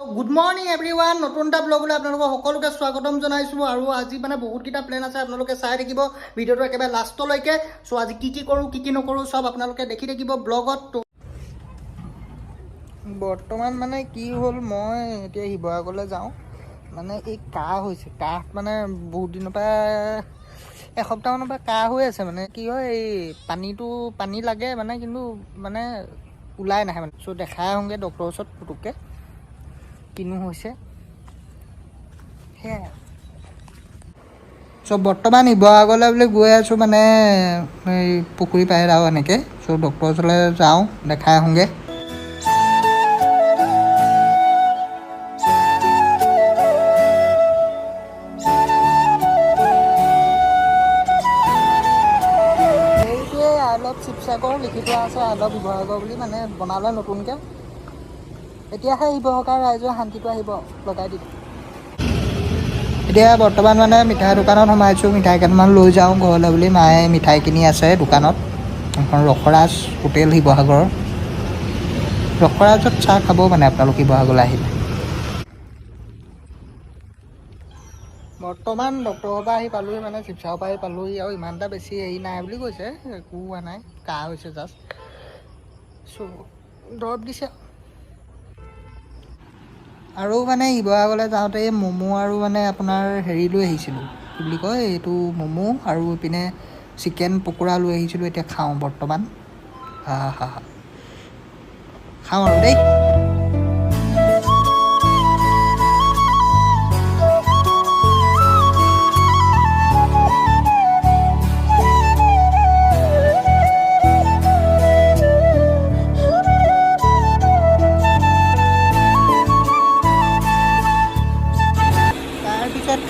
Good morning everyone নতুন এটা ব্লগলৈ আপোনালোকক সকলোকে স্বাগতম জনাইছোঁ আৰু আজি মানে বহুতকেইটা প্লেন আছে আপোনালোকে চাই থাকিব ভিডিঅ'টো একেবাৰে লাষ্টলৈকে চ' আজি কি কৰোঁ কি নকৰোঁ চব আপোনালোকে দেখি থাকিব ব্লগত বৰ্তমান মানে কি হ'ল মই এতিয়া শিৱসাগৰলৈ যাওঁ মানে এই কাহ হৈছে কাহ মানে বহুত দিনৰ পৰা এসপ্তাহমানৰ পৰা কাহ হৈ আছে মানে কি হয় এই পানী লাগে মানে কিন্তু মানে ওলাই নাহে মানে চ' দেখাই আহোঁগৈ ডক্টৰৰ ওচৰত পুতুককৈ কিনো হৈছে সেয়াই চ' বৰ্তমান শিৱসাগৰলৈ বুলি গৈ আছোঁ মানে এই পুখুৰী পাৰত আৰু এনেকৈ চ' ডক্টৰৰ ওচৰলৈ যাওঁ দেখাই আহোঁগৈ সেইটোৱে আই লাভ শিৱসাগৰ লিখি থোৱা আছে আই লাভ শিৱসাগৰ বুলি মানে বনালে নতুনকৈ এতিয়াহে শিৱসাগৰ ৰাইজৰ শান্তিটো আহিব লগাই দিব এতিয়া বৰ্তমান মানে মিঠাই দোকানত সোমাইছোঁ মিঠাই কেইটামান লৈ যাওঁ ঘৰলৈ বুলি মায়ে মিঠাই কিনি আছে দোকানত এখন ৰসৰাজ হোটেল শিৱসাগৰৰ ৰসৰাজত চাহ খাব মানে আপোনালোক শিৱসাগৰলৈ আহিলে বৰ্তমান ডক্টৰৰ পৰা আহি পালোহি মানে শিৱসাগৰৰ পৰা আহি পালোহি আৰু ইমান এটা বেছি হেৰি নাই বুলি কৈছে একো হোৱা নাই কাহ হৈছে জাষ্ট চ' দৰৱ দিছে আৰু মানে শিৱসাগৰলৈ যাওঁতে এই ম'ম' আৰু মানে আপোনাৰ হেৰি লৈ আহিছিলোঁ কি বুলি কয় এইটো ম'ম' আৰু ইপিনে চিকেন পকোৰা লৈ আহিছিলোঁ এতিয়া খাওঁ বৰ্তমান খাওঁ আৰু দেই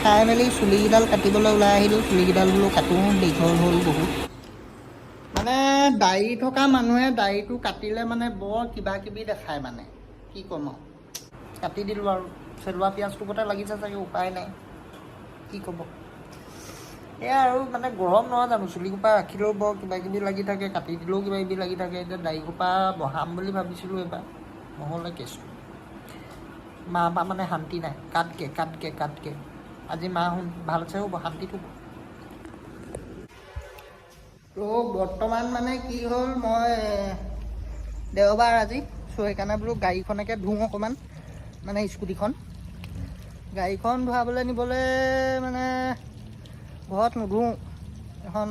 খাই মেলি চুলিকেইডাল কাটিবলৈ ওলাই আহিলোঁ চুলিকেইডাল বোলো কাটোঁ দীঘল হ'ল বহুত মানে দাড়ি থকা মানুহে দাড়িটো কাটিলে মানে বৰ কিবা কিবি দেখায় মানে কি ক'ম আৰু কাটি দিলোঁ আৰু চেলোৱা পিঁয়াজটো গোটেই লাগিছে চাগে উপায় নাই কি ক'ব এয়া আৰু মানে গৰম নহয় জানো চুলিসোপা ৰাখিলেও বৰ কিবা কিবি লাগি থাকে কাটি দিলেও কিবা কিবি লাগি থাকে এতিয়া দাড়িসোপা বহাম বুলি ভাবিছিলোঁ এবাৰ নহ'লে কেঁচু মা বা মানে শান্তি নাই কাটকে আজি মা ভালছে হ'ব শান্তিত হ'ব তো বৰ্তমান মানে কি হ'ল মই দেওবাৰ আজি চ' সেইকাৰণে বোলো গাড়ীখনকে ধুওঁ অকণমান মানে স্কুটিখন গাড়ীখন ধুৱাবলৈ নিবলৈ মানে ঘৰত নুধুওঁ এখন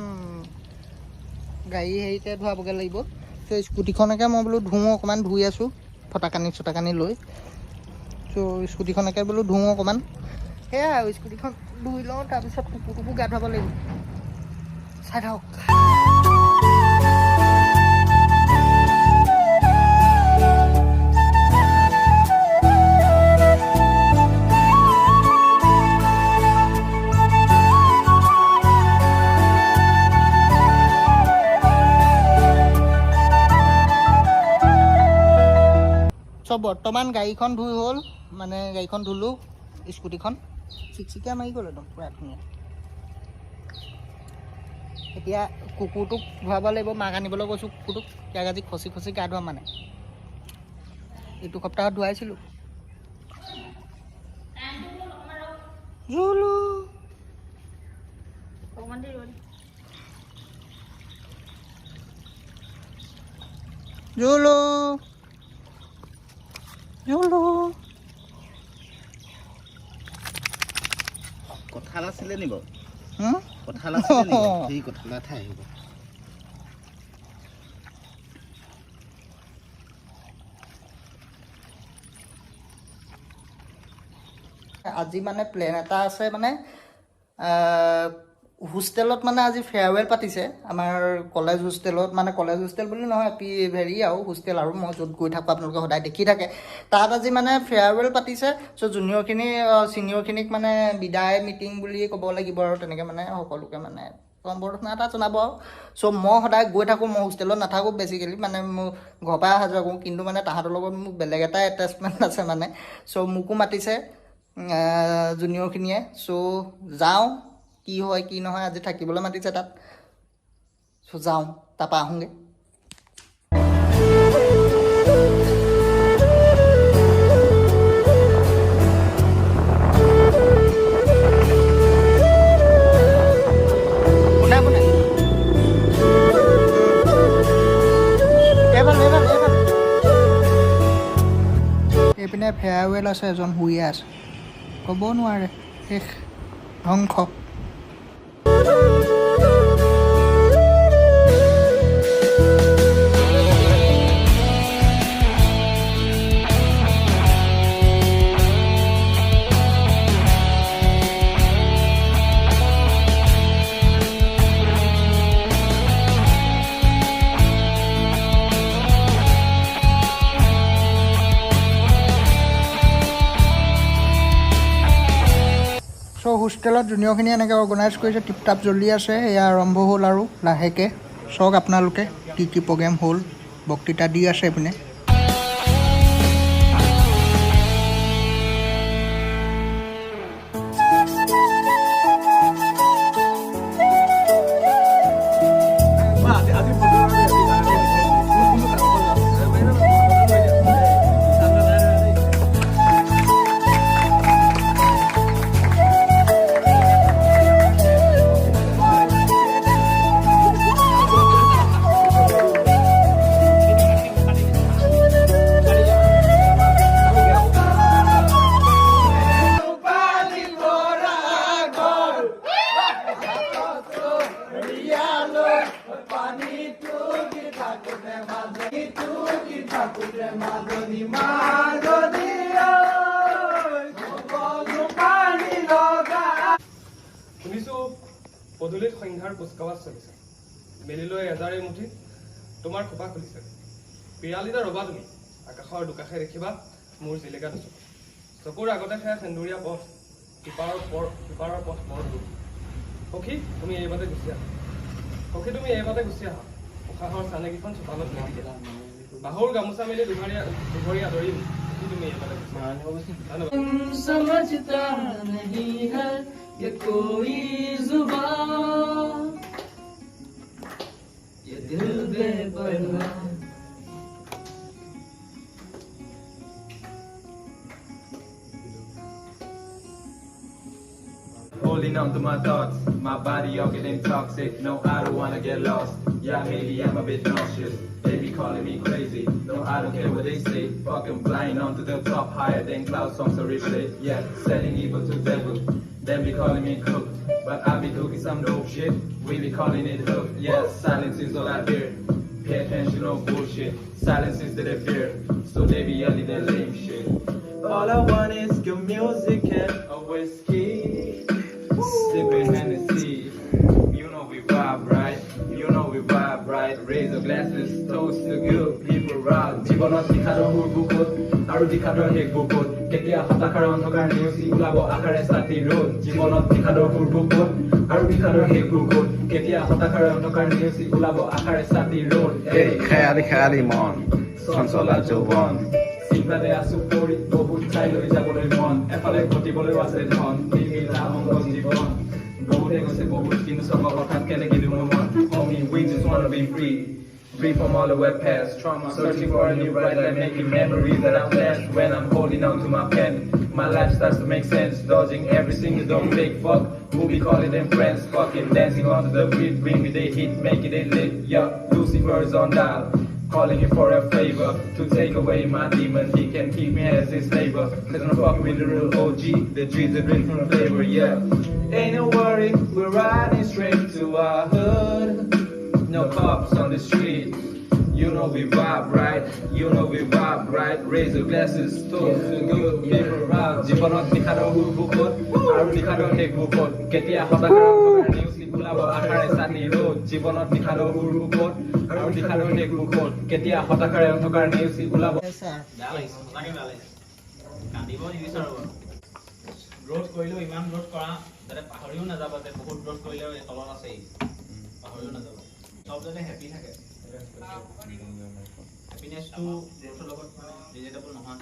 গাড়ী হেৰিতে ধুৱাবগৈ লাগিব চ' স্কুটিখনকে মই বোলো ধুওঁ অকণমান ধুই আছোঁ ফটাকানি লৈ চ' স্কুটিখনকে বোলো ধুওঁ অকণমান সেয়াই আৰু স্কুটিখন ধুই লওঁ তাৰপিছত কুকুৰটোকো গা ধুৱাব লাগিব চাই থাকক চ' বৰ্তমান গাড়ীখন ধুই হ'ল মানে গাড়ীখন ধুলোঁ স্কুটিখন চিকচিকীয়া মাৰি গ'ল একদম পূৰা ধুনীয়া এতিয়া কুকুৰটোক ধুৱাব লাগিব মাক আনিবলৈ কৈছোঁ কুকুৰটোক ইয়াক আজি খচি গা ধুৱাম মানে এইটো সপ্তাহত ধুৱাইছিলোঁ কঁঠাল আছিলে নি বাৰু কঁঠাল আছিলে নি সেই কঁঠাল এটা আহিব আজি মানে প্লেন এটা আছে মানে হোষ্টেলত মানে আজি ফেয়াৰৱেল পাতিছে আমাৰ কলেজ হোষ্টেলত মানে কলেজ হোষ্টেল বুলি নহয় হেৰি আৰু হোষ্টেল আৰু মই য'ত গৈ থাকোঁ আপোনালোকে সদায় দেখি থাকে তাত আজি মানে ফেয়াৰৱেল পাতিছে চ' জুনিয়ৰখিনি ছিনিয়ৰখিনিক মানে বিদায় মিটিং বুলি ক'ব লাগিব আৰু তেনেকৈ মানে সকলোকে মানে সম্বৰ্ধনা এটা জনাব আৰু চ' মই সদায় গৈ থাকোঁ মই হোষ্টেলত নাথাকোঁ বেছিকেলি মানে মোৰ ঘৰৰ পৰা অহা যোৱা কৰোঁ কিন্তু মানে তাহাঁতৰ লগত মোৰ বেলেগ এটা এটেচমেণ্ট আছে মানে চ' মোকো মাতিছে জুনিয়ৰখিনিয়ে চ' যাওঁ কি হয় কি নহয় আজি থাকিবলৈ মাতিছে তাত চ' যাওঁ তাৰপৰা আহোঁগৈ এইপিনে ফেয়াৰৱেল আছে, এজন শুইয়ে আছে, ক'ব নোৱাৰে, শেষ ধ্বংস। চ' হোষ্টেলত জুনিয়ৰখিনি এনেকৈ অৰ্গেনাইজ কৰিছে, টিপটাপ জ্বলি আছে, এয়া আৰম্ভ হ'ল আৰু লাহেকৈ। চাওক আপোনালোকে কি কি প্ৰগ্ৰেম হ'ল, বক্তৃতা দি আছে এইপিনে। শুনিছো পদূলিত সংঘাৰ কুচকাৱাজ চলিছে, মেলিলৈ এজাৰে মুঠি তোমাৰ খোপা খুলিছে। পিৰালিতে ৰবা তুমি, আকাশৰ দুকাষে দেখিবা মোৰ জিলিকা দুচকু। চকুৰ আগতে সেয়া সেন্দুৰীয়া পথ, সিপাৰৰ পথ বৰ দূৰ। সখী তুমি এইবাতে গুচি আহা, সখী তুমি এইবাতে গুচি আহা। উশাহৰ চানেকিখন চোতালত মেলি দিয়া, বাহুৰ গামোচা মেলি দুঘৰি আদৰিম। তুমি এইবাতে গুচি আহা। ये कोई जुबान ये दिल बेपरवाह Holding on to my thoughts, my body all getting toxic. No, I don't wanna get lost. Yeah, maybe I'm a bit nauseous. They be calling me crazy. No, I don't care what they say. Fucking flying onto the top, higher than clouds, songs are replay. Yeah, selling evil to devil. Them be calling me cook, but I be cooking some dope shit. We be calling it hook. Yeah, silence is all I hear. Pay attention, no bullshit. Silence is the fear. So they be yelling that lame shit. All I want is good music and a whiskey. Sipping Hennessy. You know we vibe right. You know we vibe right. Raise your glasses, toast to good people round. জীৱনত দিখাৰৰ বুকুত আৰু দিখাৰৰ শেষ বুকুত কেতিয়া হতাশাৰ অন্ধকাৰ নেওচি ওলাব আকাৰে ছাতি ৰ'দ। জীৱনত দিখাৰৰ বুকুত আৰু দিখাৰৰ শেষ বুকুত কেতিয়া হতাশাৰ অন্ধকাৰ নেওচি ওলাব আকাৰে ছাতি ৰ'দ। এই খেয়ালি খেয়ালি মন চঞ্চলা যৌৱন, চিন্তাতে আছো পৰি বহুত ঠাইলৈ যাবলৈ মন। এফালে ঘটিবলৈ আছে ধন, নিমিলা অংগ জীৱন। বহুতে গৈছে বহুত, কিন্তু চব কথাত কেনেকে দিওঁ মন। Homie, we just wanna be free. Free from all the web past trauma, searching for a new bright light, making memories that outlast. When I'm holding on to my pen, my life starts to make sense. Dodging every single dumb fake fuck who be calling them friends. Fucking dancing onto the beat, bring me the heat, making it lit. Yeah, Lucifer's on dial, calling you for a favor to take away my demon. He can keep me as his neighbor. Let's not fuck with the real OG, the G's the drink from flavor. Yeah, ain't no worry, we're riding straight to our hood. No cops on the street. You know we vibe right. You know we vibe right. Raise your glasses, toast to good people around. জীৱনত দিখাৰৰ বুকুত আৰু দিখাৰৰ শেষ বুকুত কেতিয়া হতাশাৰ অন্ধকাৰ নেওচি ওলাব আকাৰে ছাতি ৰ'দ। জীৱনত দিখাৰৰ বুকুত আৰু দিখাৰৰ শেষ বুকুত কেতিয়া হতাশাৰ অন্ধকাৰ নেওচি ওলাব। ৰোধ কৰিলেও ইমান ৰোধ কৰা যাতে পাহৰিও নাযাব, যে বহুত ৰোধ কৰিলেও এই তলত আছেই, পাহৰিও নাযাব। চব যাতে হেপী থাকে, হেপিনেছটো ৰোধৰ লগত ৰিলেটেবল নহয়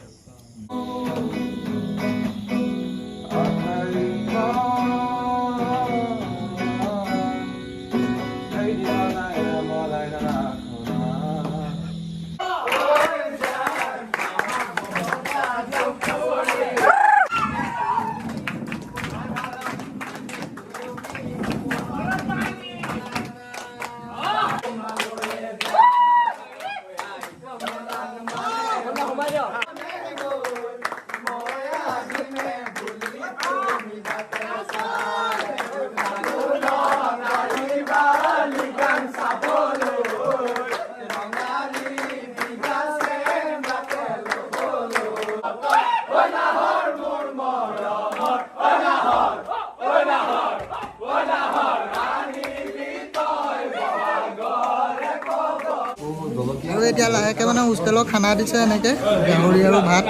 হোষ্টেলৰ খানা দিছে এনেকৈ গাহৰি আৰু ভাত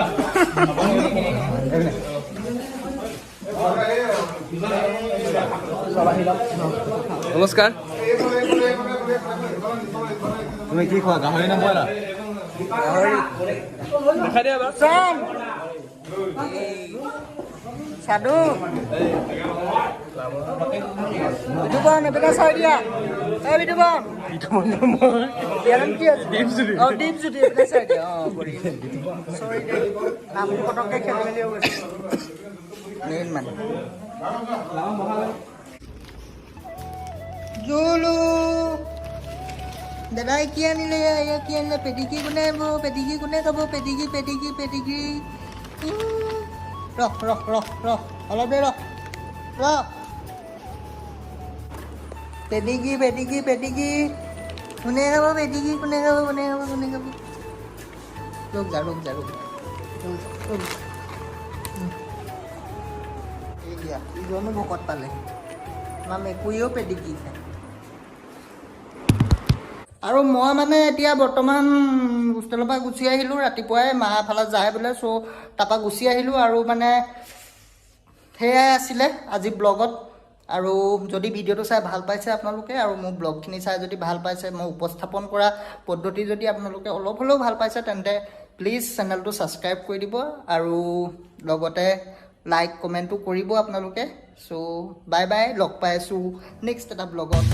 নমস্কাৰ তুমি কি খোৱা গাহৰি নে ব্ৰইলাৰ দেখাই দিয়া এবাৰ সাধু বিটুপন এপিনে চাই দিয়া এই বিটুপন ইয়াৰ নাম কি আছে দীপজ্যোতি এপিনে চাই দিয়া চৰি নামটো পটককৈ খেলি মেলি হৈ গৈছে মেইন মানে জুলু দাদাই কি আনিলে এয়া কি আনিলে পেটিকি কোনে আনিব পেটিকি কোনে খাব পেটিকি পেটিকি পেটিকি ৰখ ৰখ ৰখ ৰখ অলপ দেৰি ৰখ ৰখ পেটিকি পেটিকি পেটিকি কোনে খাব পেটিকি কোনে খাব কোনে খাব কোনে খাব ৰোক যা ৰোক যা ৰোক এতিয়া ইজনো ভকত পালে আমাৰ মেকুৰীও পেটিকি খায় আৰু মই মানে এতিয়া বৰ্তমান হোষ্টেলৰ পৰা গুচি আহিলোঁ ৰাতিপুৱাই মা এফালে যায় বোলে চ' তাৰপৰা গুচি আহিলোঁ আৰু মানে সেয়াই আছিলে আজি ব্লগত আৰু যদি ভিডিঅ'টো চাই ভাল পাইছে আপোনালোকে আৰু মোৰ ব্লগখিনি চাই যদি ভাল পাইছে মই উপস্থাপন কৰা পদ্ধতি যদি আপোনালোকে অলপ হ'লেও ভাল পাইছে তেন্তে প্লিজ চেনেলটো ছাবস্ক্ৰাইব কৰি দিব আৰু লগতে লাইক কমেণ্টো কৰিব আপোনালোকে চ' বাই বাই লগ পাই আছোঁ নেক্সট এটা ব্লগত